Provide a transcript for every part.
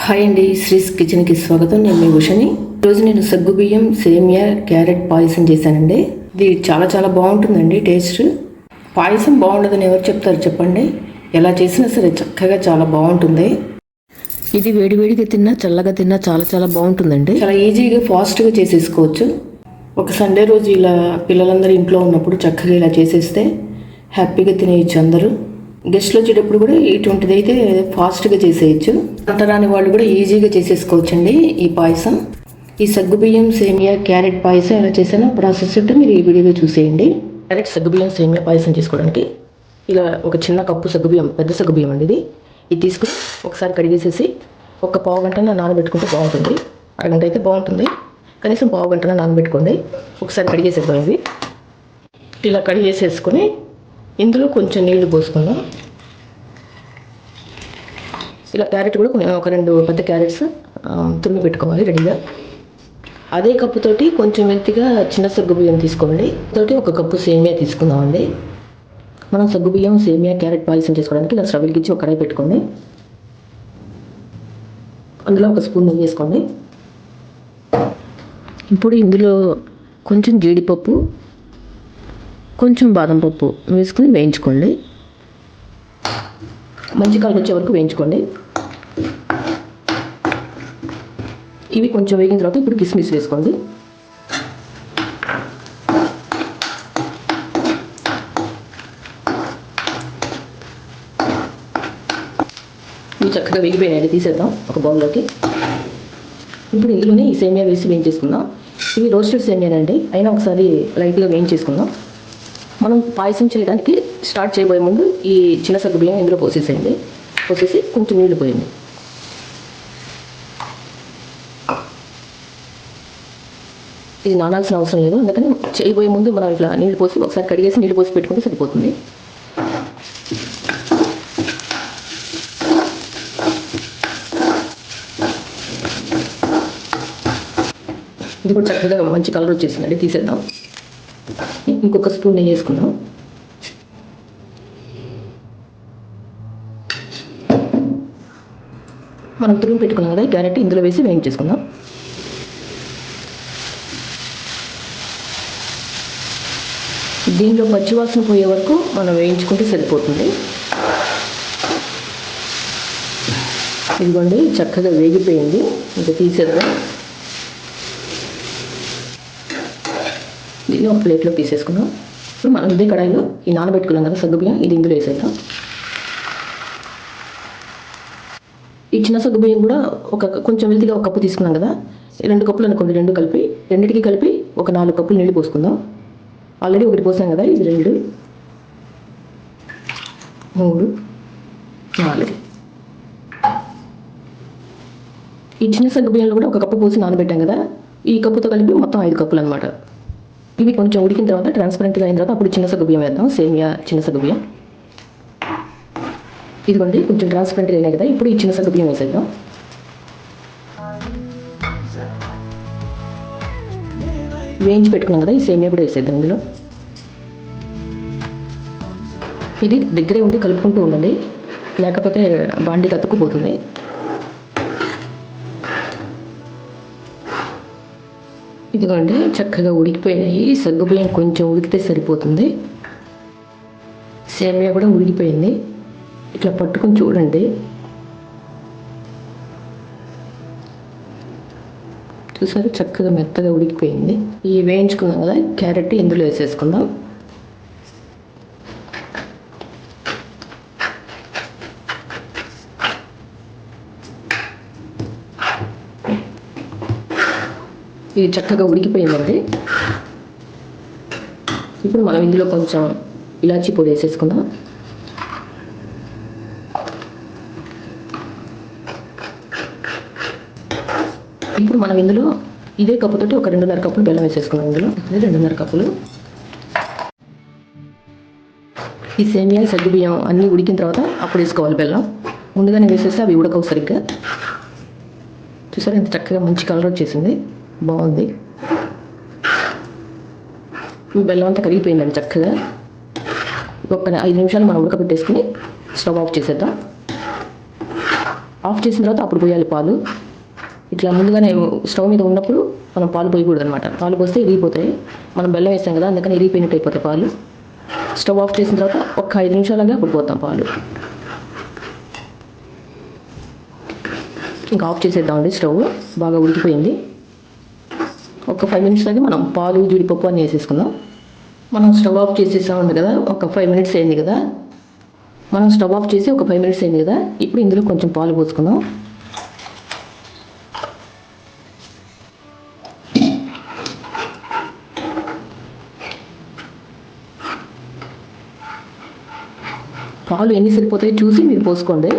Hi అండి, శ్రీస్ కిచెన్కి స్వాగతం. నేను మీ ఉషని. ఈరోజు నేను సగ్గుబియ్యం సేమియా క్యారెట్ పాయసం చేశానండి. ఇది చాలా చాలా బాగుంటుందండి. టేస్ట్ పాయసం బాగుండదని ఎవరు చెప్తారు చెప్పండి? ఎలా చేసినా సరే చక్కగా చాలా బాగుంటుంది. ఇది వేడివేడిగా తిన్నా చల్లగా తిన్నా చాలా చాలా బాగుంటుందండి. చాలా ఈజీగా ఫాస్ట్గా చేసేసుకోవచ్చు. ఒక సండే రోజు ఇలా పిల్లలందరూ ఇంట్లో ఉన్నప్పుడు చక్కగా ఇలా చేసేస్తే హ్యాపీగా తినేయచ్చు అందరూ. గెస్ట్లు వచ్చేటప్పుడు కూడా ఇటువంటిది అయితే ఫాస్ట్గా చేసేయచ్చు. అంతరాని వాళ్ళు కూడా ఈజీగా చేసేసుకోవచ్చండి ఈ పాయసం. ఈ సగ్గుబియ్యం సేమియా క్యారెట్ పాయసం ఎలా చేశానో ప్రాసెస్ ఉంటే మీరు ఈ వీడియోలో చూసేయండి. క్యారెట్ సగ్గుబియ్యం సేమియా పాయసం చేసుకోవడానికి ఇలా ఒక చిన్న కప్పు సగ్గుబియ్యం, పెద్ద సగ్గుబియ్యం అండి ఇది తీసుకుని ఒకసారి కడిగేసేసి ఒక పావు గంటన నానబెట్టుకుంటే బాగుంటుంది. అరగంట అయితే బాగుంటుంది, కనీసం పావు గంటన నానబెట్టుకోండి. ఒకసారి కడిగేసేద్దాం. ఇవి ఇలా కడిగేసేసుకొని ఇందులో కొంచెం నీళ్లు పోసుకుందాం. ఇలా క్యారెట్ కూడా ఒక 2 పెద్ద క్యారెట్స్ తురిమి పెట్టుకోవాలి రెడీగా. అదే కప్పుతోటి కొంచెం మెత్తిగా చిన్న సగ్గుబియ్యం తీసుకోండి. తోటి ఒక కప్పు సేమియా తీసుకుందామండి. మనం సగ్గుబియ్యం సేమియా క్యారెట్ పాయసం చేసుకోవడానికి ఇలా స్టవ్ వెలిగించి ఒక కడాయి పెట్టుకోండి. అందులో ఒక స్పూన్ నెయ్యి వేసుకోండి. ఇప్పుడు ఇందులో కొంచెం జీడిపప్పు, కొంచెం బాదం పప్పు వేసుకుని వేయించుకోండి. మంచి కలర్ వచ్చే వరకు వేయించుకోండి. ఇవి కొంచెం వేగిన తర్వాత ఇప్పుడు కిస్మిస్ వేసుకోండి. ఇవి చక్కగా వేగిపోయాయి, తీసేద్దాం ఒక బౌల్లోకి. ఇప్పుడు ఇందులోనే ఈ సేమియా వేసి వేయించేసుకుందాం. ఇవి రోస్టెడ్ సేమియానండి, అయినా ఒకసారి లైట్గా వేయించేసుకుందాం. మనం పాయసం చేయడానికి స్టార్ట్ చేయబోయే ముందు ఈ చిన్న సగ్గుబియ్యం ఇందులో పోసేసేయండి. పోసేసి కొంచెం నీళ్ళు పోయండి. ఇది నానాల్సిన అవసరం లేదు, అందుకని చేయబోయే ముందు మనం ఇట్లా నీళ్ళు పోసి ఒకసారి కడిగేసి నీళ్ళు పోసి పెట్టుకుంటే సరిపోతుంది. ఇది కూడా చక్కగా మంచి కలర్ వచ్చేసిందండి, తీసేద్దాం. ఇంకొక స్పూన్ నెయ్యి వేసుకుందాం. మనం తురిమి పెట్టుకున్నాం కదా క్యారెట్ ఇందులో వేసి వేయించేసుకుందాం. దీనిలో పచ్చివాసన పోయే వరకు మనం వేయించుకుంటే సరిపోతుంది. ఇదిగోండి చక్కగా వేగిపోయింది, ఇంకా తీసేద్దాం. దీన్ని ఒక ప్లేట్లో తీసేసుకున్నాం. ఇప్పుడు మనం ఇదే కడాయిలో ఈ నానబెట్టుకున్నాం కదా సగ్గుబియ్యం, ఇది ఇందులో వేసేద్దాం. ఈ చిన్న సగ్గుబియ్యం కూడా కొంచెం వెల్తిగా ఒక కప్పు తీసుకున్నాం కదా, 2 కప్పులు అనుకోండి. రెండింటికి కలిపి ఒక 4 కప్పులు నీళ్ళు పోసుకుందాం. ఆల్రెడీ ఒకటి పోసాం కదా, ఇది 2, 3, 4. ఈ చిన్న సగ్గుబియ్యంలో కూడా ఒక కప్పు పోసి నానబెట్టాం కదా, ఈ కప్పుతో కలిపి మొత్తం 5 కప్పులు అనమాట. ఇవి కొంచెం ఉడికిన తర్వాత ట్రాన్స్పరెంట్గా అయిన తర్వాత అప్పుడు చిన్న సగ్గుబియ్యం వేద్దాం. సేమియా చిన్న సగ్గుబియ్యం ఇదిగోండి కొంచెం ట్రాన్స్పరెంట్గా అయినాయి కదా, ఇప్పుడు ఈ చిన్న సగ్గుబియ్యం వేసేద్దాం. వేయించి పెట్టుకున్నాం కదా ఈ సేమియా కూడా వేసేద్దాం ఇందులో. ఇది దగ్గరే ఉండి కలుపుకుంటూ ఉండండి, లేకపోతే బాండీకి అతుక్కుపోతుంది. ఇదిగోండి చక్కగా ఉడికిపోయినాయి. సగ్గుబియ్యం కొంచెం ఉడికితే సరిపోతుంది. సేమియా కూడా ఉడికిపోయింది. ఇట్లా పట్టుకొని చూడండి, చూసారు చక్కగా మెత్తగా ఉడికిపోయింది. ఈ వేయించుకున్నాం కదా క్యారెట్ ఇందులో వేసేసుకుందాం. ఇది చక్కగా ఉడికిపోయిందండి. ఇప్పుడు మనం ఇందులో కొంచెం ఇలాచీ పొడి వేసేసుకుందాం. ఇప్పుడు మనం ఇందులో ఇదే కప్పుతోటి ఒక 2.5 కప్పులు బెల్లం వేసేసుకున్నాం. ఇందులో 2.5 కప్పులు. ఈ సేమియా సగ్గుబియ్యం అన్నీ ఉడికిన తర్వాత అప్పుడు వేసుకోవాలి బెల్లం. ముందుగానే వేసేస్తే అవి ఉడకవు సరిగ్గా. చూసారు ఎంత చక్కగా మంచి కలర్ వచ్చేసింది, బాగుంది. బెల్లం అంతా కరిగిపోయిందండి చక్కగా. ఒక 5 నిమిషాలు మనం ఉడకబెట్టేసుకుని స్టవ్ ఆఫ్ చేసేద్దాం. ఆఫ్ చేసిన తర్వాత అప్పుడు పోయాలి పాలు. ఇట్లా ముందుగానే స్టవ్ మీద ఉన్నప్పుడు మనం పాలు పోయకూడదు అనమాట. పాలు పోస్తే ఇరిగిపోతాయి. మనం బెల్లం వేస్తాం కదా, అందుకని ఇరిగిపోయినట్టు అయిపోతాయి పాలు. స్టవ్ ఆఫ్ చేసిన తర్వాత ఒక 5 నిమిషాలుగా అప్పుడు పోతాం పాలు. ఇంకా ఆఫ్ చేసేద్దామండి. స్టవ్ బాగా ఉడికిపోయింది. ఒక 5 నిమిషాలకి మనం పాలు జీడిపప్పు అన్నీ వేసేసుకుందాం. మనం స్టవ్ ఆఫ్ చేసేసామండి కదా, ఒక 5 మినిట్స్ అయింది కదా. మనం స్టవ్ ఆఫ్ చేసి ఒక 5 మినిట్స్ అయింది కదా. ఇప్పుడు ఇందులో కొంచెం పాలు పోసుకుందాం. పాలు ఎన్ని సరిపోతాయో చూసి మీరు పోసుకోండి.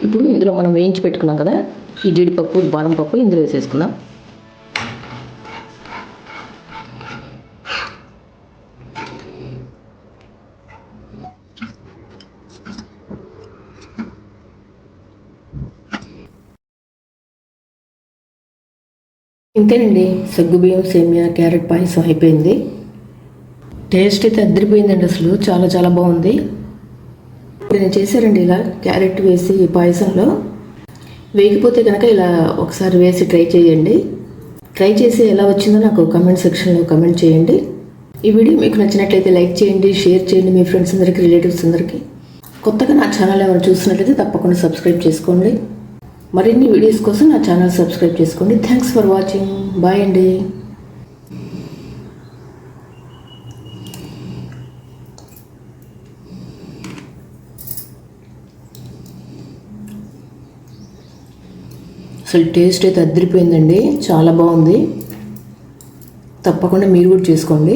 ఇప్పుడు ఇందులో మనం వేయించి పెట్టుకున్నాం కదా, ఈ జీడిపప్పు బాదం పప్పు ఇందులో వేసేసుకుందాం. ఇంతేనండి, సగ్గుబియ్యం సేమియా క్యారెట్ పాయసం అయిపోయింది. టేస్ట్ అయితే అద్దరిపోయిందండి. అసలు చాలా చాలా బాగుంది. ఇప్పుడు నేను చేశారండి ఇలా క్యారెట్ వేసి ఈ పాయసంలో. వేగిపోతే కనుక ఇలా ఒకసారి వేసి ట్రై చేయండి. ట్రై చేసి ఎలా వచ్చిందో నాకు కమెంట్ సెక్షన్లో కమెంట్ చేయండి. ఈ వీడియో మీకు నచ్చినట్లయితే లైక్ చేయండి, షేర్ చేయండి మీ ఫ్రెండ్స్ అందరికీ, రిలేటివ్స్ అందరికీ. కొత్తగా నా ఛానల్ ఎవరు చూసినట్లయితే తప్పకుండా సబ్స్క్రైబ్ చేసుకోండి. మరిన్ని వీడియోస్ కోసం నా ఛానల్ సబ్స్క్రైబ్ చేసుకోండి. Thanks for watching. బాయ్ అండి. అసలు టేస్ట్ అయితే అద్దరిపోయిందండి. చాలా బాగుంది. తప్పకుండా మీరు కూడా చేసుకోండి.